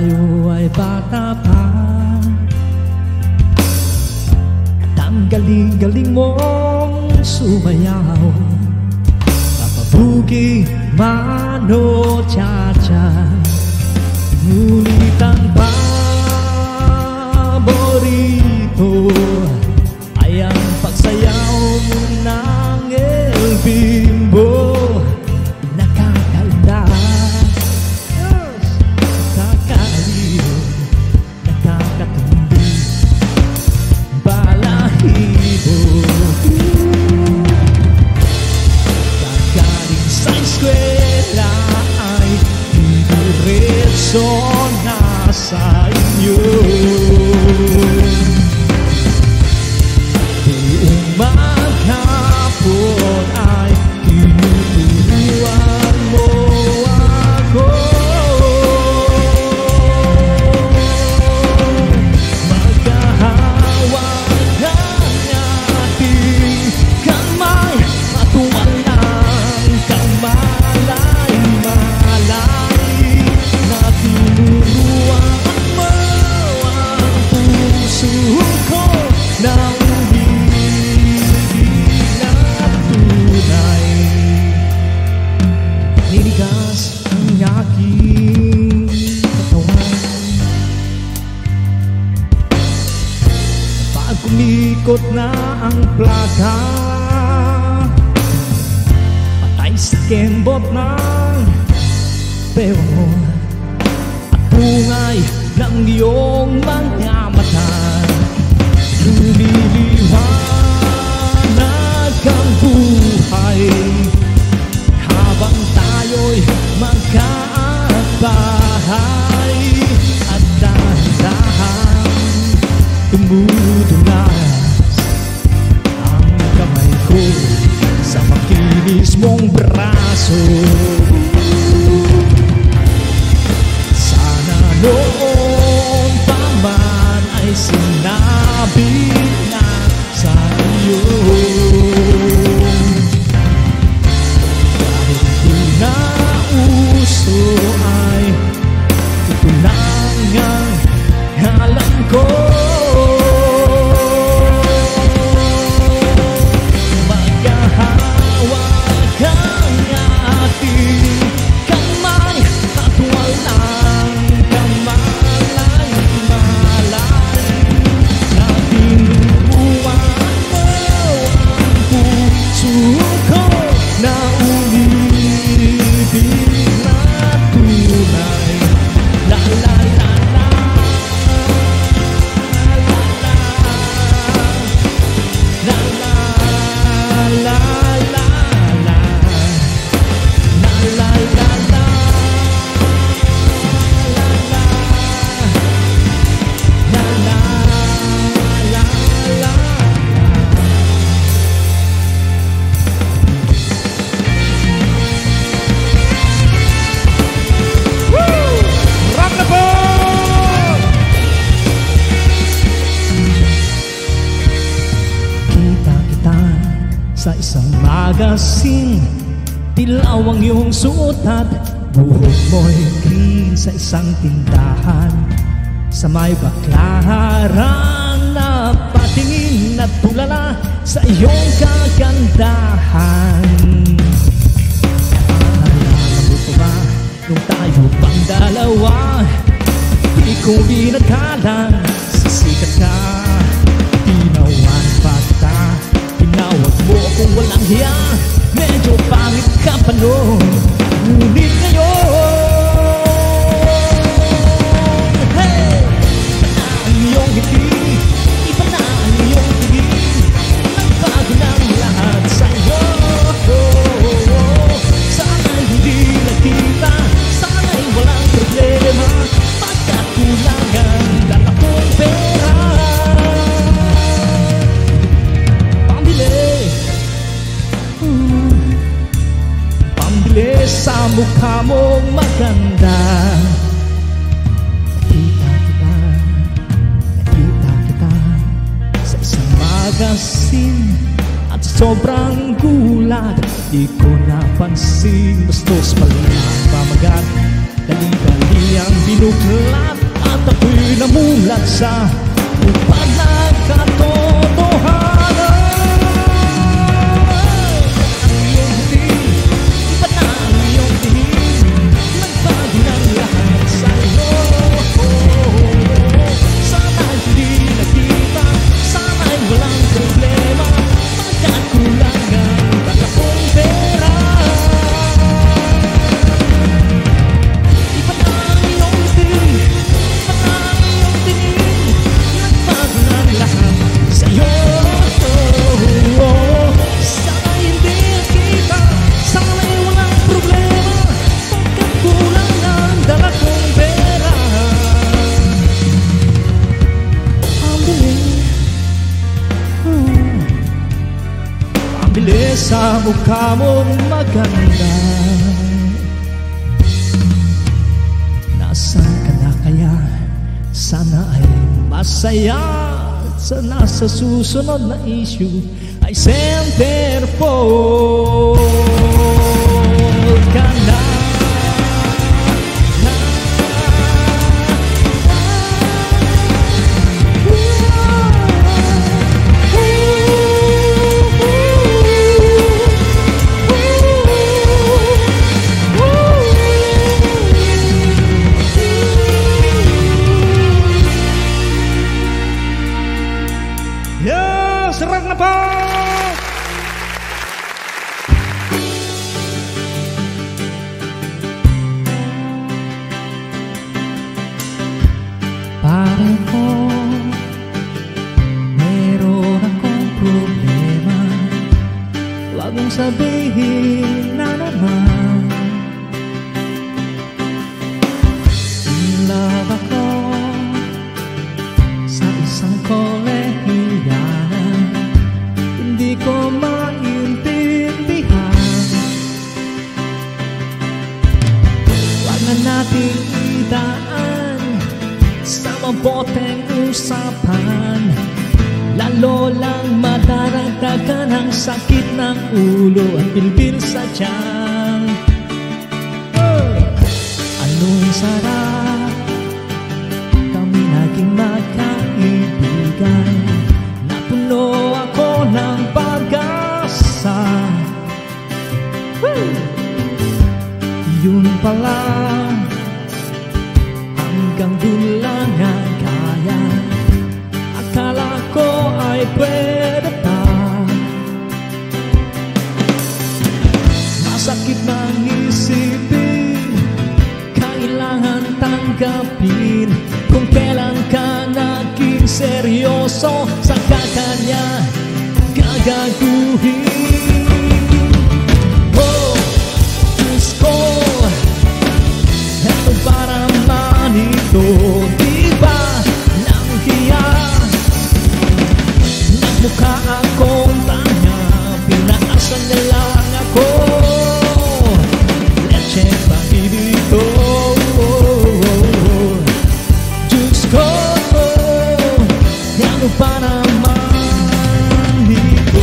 tayo ay bata pa, at ang galing-galing mong sumayaw, kapabugi, mano, cha-cha. Ngunit ang paborito ay ang pagsayaw mo ng El Bimbo. Nakakanda, nakakaliw, nakakatundi, balahibo. Kagaling sa eskwela ay diretso na sa inyo. Buong maghapon ay tinuturuan mo ako. Magkahawakan ating kamay at walang kamalay-malay na tinuruan mo ang puso ko na niligas ang aking katawan. Pag kumikot na ang plaka, patay sa kembot ng pheromone at bungay ng iyong mga mata. Lumiliwanag ang buhay habang tayo'y magkabahay, at dahan-dahan tumutulas ang kamay ko sa makinis mong braso. Sana noon pa man ay sinabi na sa iyo, na uso ay ito lang ang alam ko. Magkahawakan ating kamay at walang kamalay-malay na tinuruan mo ang puso ko na umibig na tunay. La la la la, la la, la la, la la, la la, la la, sa isang magasin, dilaw ang iyong suot at buhok mo'y green. Sa isang tindahan sa may Baclaran, na patingin at tulala sa iyong kagandahan. Alam mo ba, nung tayo pang dalawa, di ko inakala sisikat ka, tinawan pa kita. Tinawag mo kung walang hiya, medyo pangit ka pa noon. Ngunit ngayon, hey! Iba na ang iyong ngiti, iba na ang iyong tingin, nagbago ng lahat sa'yo. Sana'y hindi nagkita, sana'y walang problema, pagkat kulangan dala kong pera. Pambili sa mukha mong maganda. Nakita kita sa isang magasin, at sobrang gulat, di ko napansin. Bastos pala ang pamagat, dali-dali ang sinuklat at ako'y namulat sa upad ng katotohanan. Ang iyong tingin, iba na ang iyong tingin, nagbago ng lahat sa'yo. Sana'y hindi nakita, sana'y walang problema, pagkat kulang ang dala kong pera. Iba na ang iyong tingin, iba na ang iyong tingin, nagbago ng lahat sa'yo. Sana'y hindi nakita, sana'y walang problema, pagkat kulang ang dala kong pera. Ang bilis sa mukha mong maganda. Nasaan ka na kaya? Sana ay masaya. Sana sa susunod na issue ay centerfold ka na. Sarap na po! Pare ko, meron akong problema. Huwag mong sabihin na naman. In love ako sa isang kolehiyanan. Hindi ko maintindihan. Huwag na natin idaan sa maboteng usapan, lalo lang madaragdagan ang sakit ng ulo at bilbil sa tiyan. Anong sarap kami naging magkaibigan, napuno ako ng pag-asa. Yun pala, hanggang dun lang ang kaya. Akala ko ay pwede pa. Masakit nang isipin, kailangan tanggapin kung kailan ka naging seryoso sa kanya gagaguhin. Oh, Diyos ko, eto para man ito, di ba nang hiya? Nagmukha akong tanga, pinaasan niya lang ako. Leche pa dito. Diyos ko, ano pa naman ito?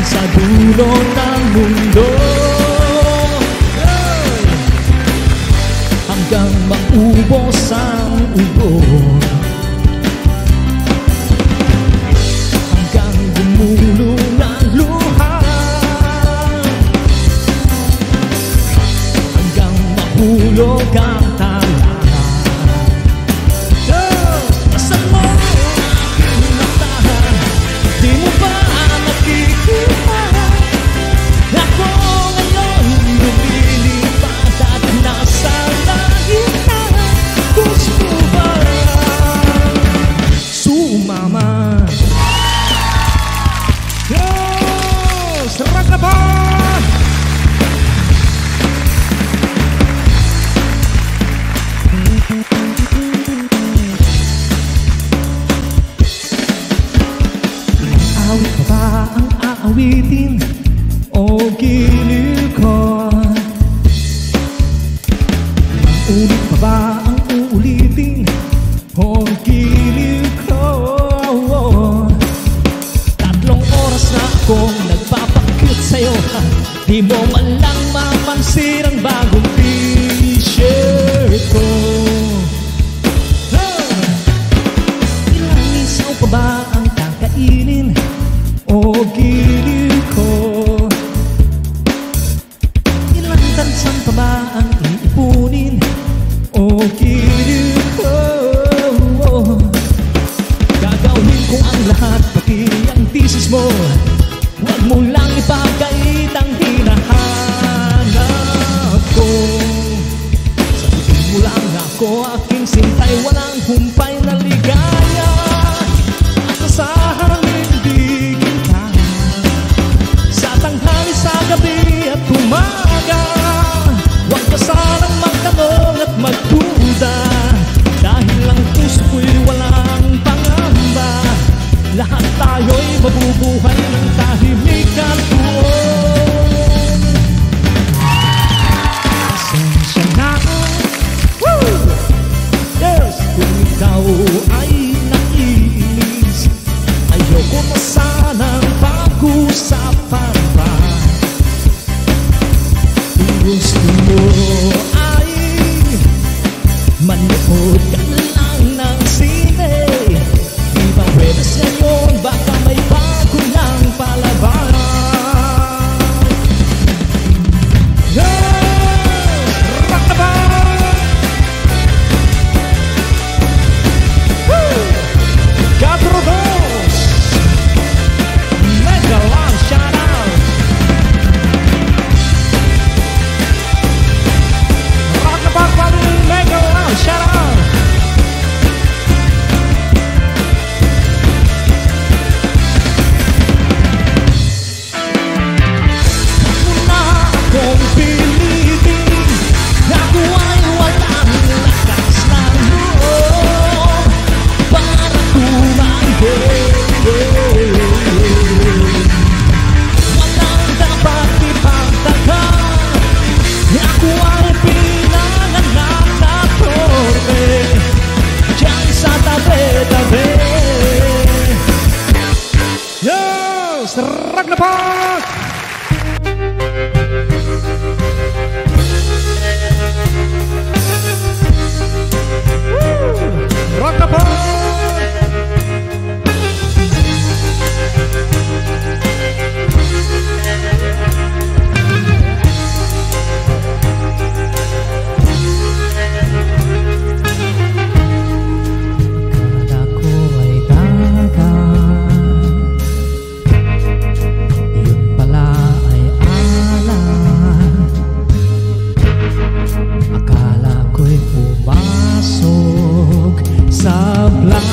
Sa dulo ng mundo, hanggang maubos ang ubod, hanggang gumulong ang luha, hanggang mahulog ang tala. Asan mo ang aking matahan? Di mo ba nakikita? Ako ngayon lumilipad at nasa langit na. Gusto ba sumama? Sarap na ba? Awit pa ba ang aawitin o giliw ko? Ulit pa ba ang uulitin o giliw ko? pa ba ang kakainin o giliw ko? Ilang tansan pa ba ang iipunin o giliw ko? Gagawin ko ang lahat, pati ang thesis mo. Huwag mo lang ipagkait ang hinahanap ko. Sabihin mo lang ako, aking sintay, walang humpay na ligaya. At asahan hindi kita sa tanghali, sa gabi at umaga. Huwag ka sanang magtanong at magduda, dahil ang puso ko'y walang pangamba. Lahat tayo'y mabubuhay ng tahimik at buon. Pasensya na, yes, kung ikaw ay naiinis. Ayoko na sanang pag-usapan pa. Kung gusto mo ay manood ka lang ng sine, di ba pwede sa yun? Baka may bago lang palabas. Yes! Rock the band! Woo! Gatrodos! Mega long shout out! Rock the band, buddy! Mega long shout out! Kung pilitin, ako ay walang lakas ng loob para tumanggi. Walang dapat ipagtaka, ako ay pinanganak na torpe diyan sa tabi-tabi. Yes! Ragnapak! Rock the band! Akala ko ay dagat, yun pala ay alat. Akala ko'y pumasok sa blind.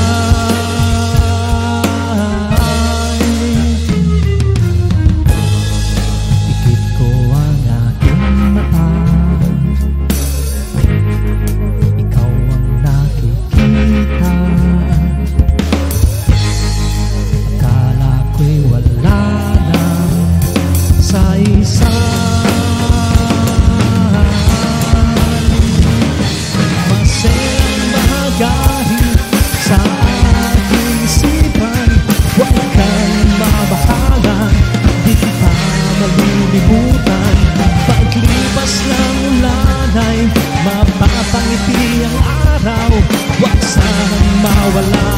Ikit ko ang aking mata, ikaw ang nakikita. Akala ko'y wala nang saysay. Masayang bahagi sa aking isipan, huwag kang mabahala, di kita malilimutan. Paglipas ng ulan ay mapapangiti ang araw, huwag sanang mawala.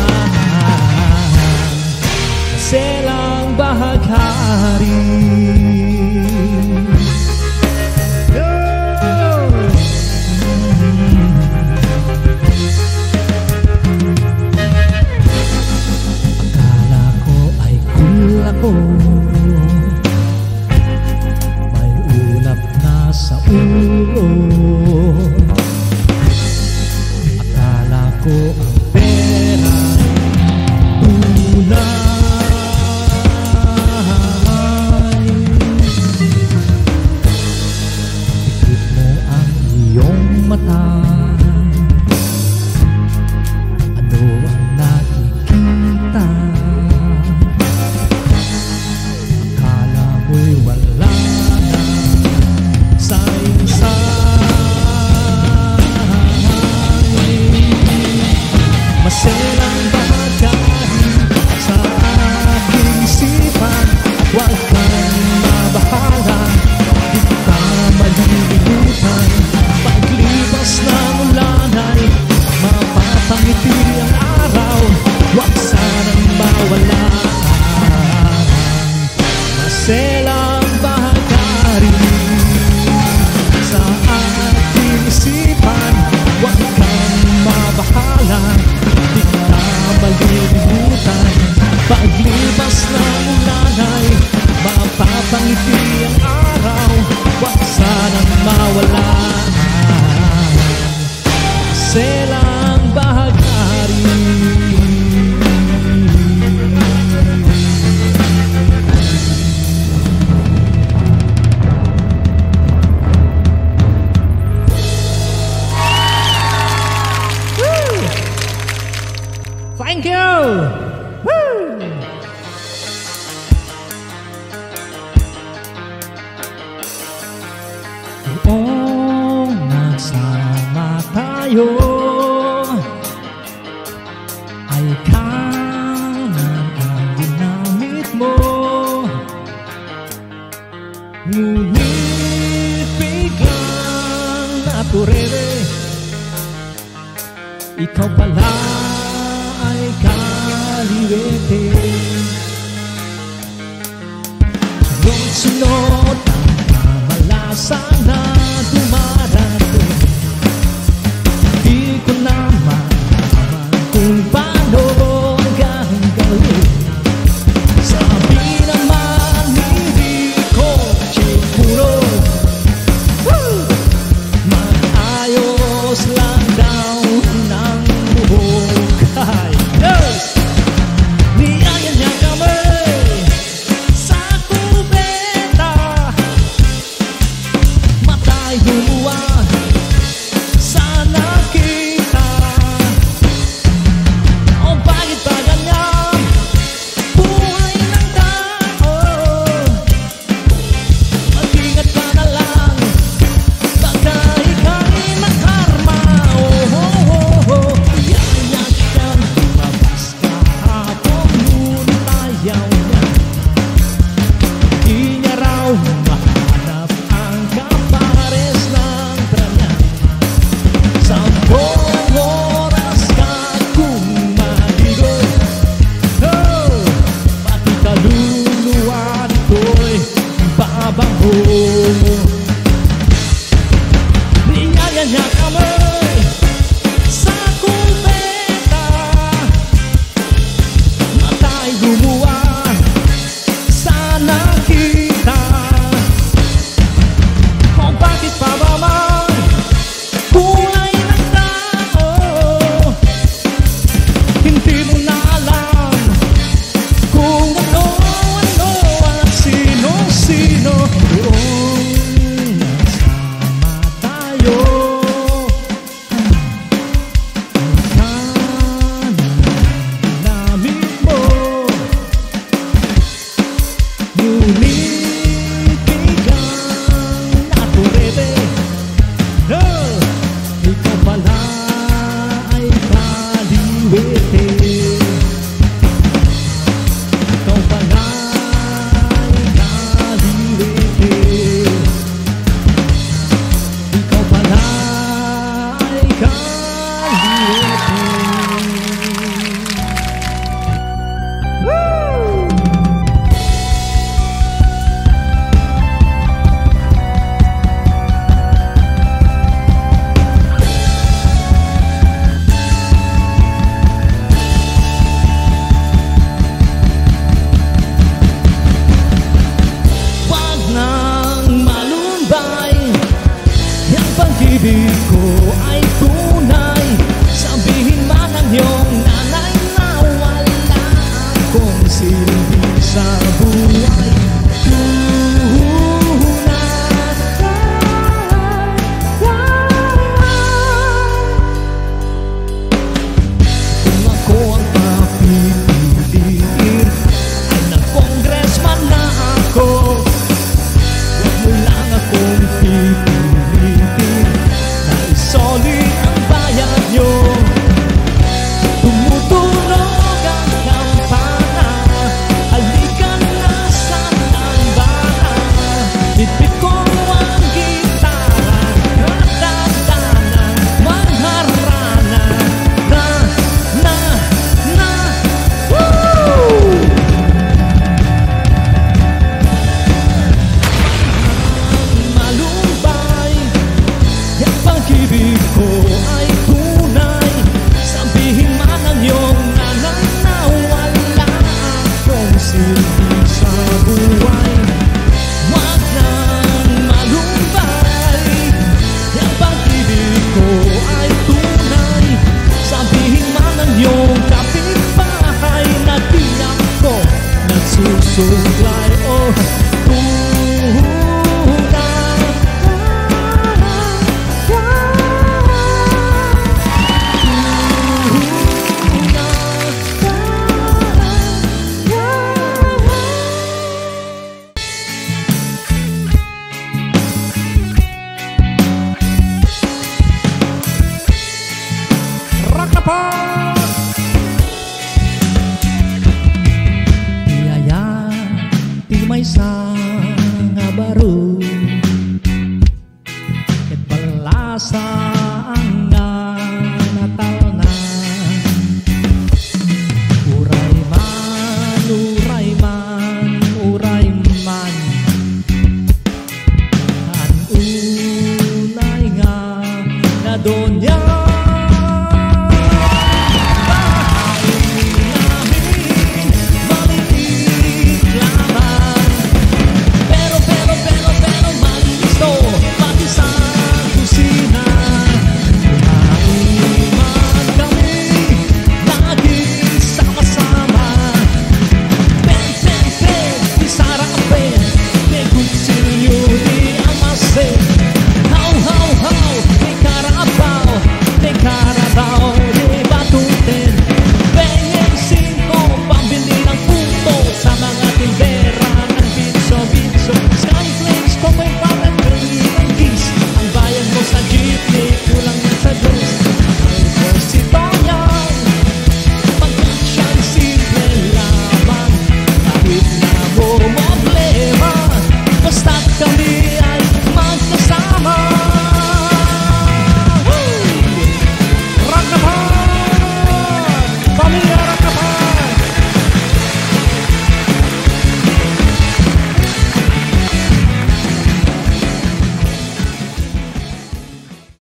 Maselang bahaghari. May ulap na sa ulo, akala ko ang pera tunay. Thank you! Woo! Kung nagsama tayo ay kanan ang ginamit mo, ngunit biglang naturere, ikaw pala ay kaliwete. Sunod-sunod ang kamalasan na dumarating, di ko naman alam kung paano ang gagawin. Sabi naman hindi ko siguro, mag-ayos lang daw ng buhok. Yes! Niyaya niya kami sa kubeta, matay gumawa sa nakita. O bakit ba ganyan buhay ng tao? Mag-ingat ka na lang, baka ika'y makarma. Niyaya siyang lumabas kahapon, ngunit ayaw niya. Di niya raw mahanap ang kapares ng tranya. 10 oras ka kung maligo, pati kaluluwa nito'y babango. Niyaya niya kami sa kubeta, matay gumawa sa nakita. O bakit pa ba man buhay ng tao, hindi mo na alam kung ano-ano at sino-sino. Kung nasama tayo ay kanan ginamit mo, ngunit biglang naturete, ikaw pala ay kaliwete. Ikaw pala ay kaliwete. Ikaw pala ay kaliwete. Woo! Wag nang malumbay ang pag-ibig ko.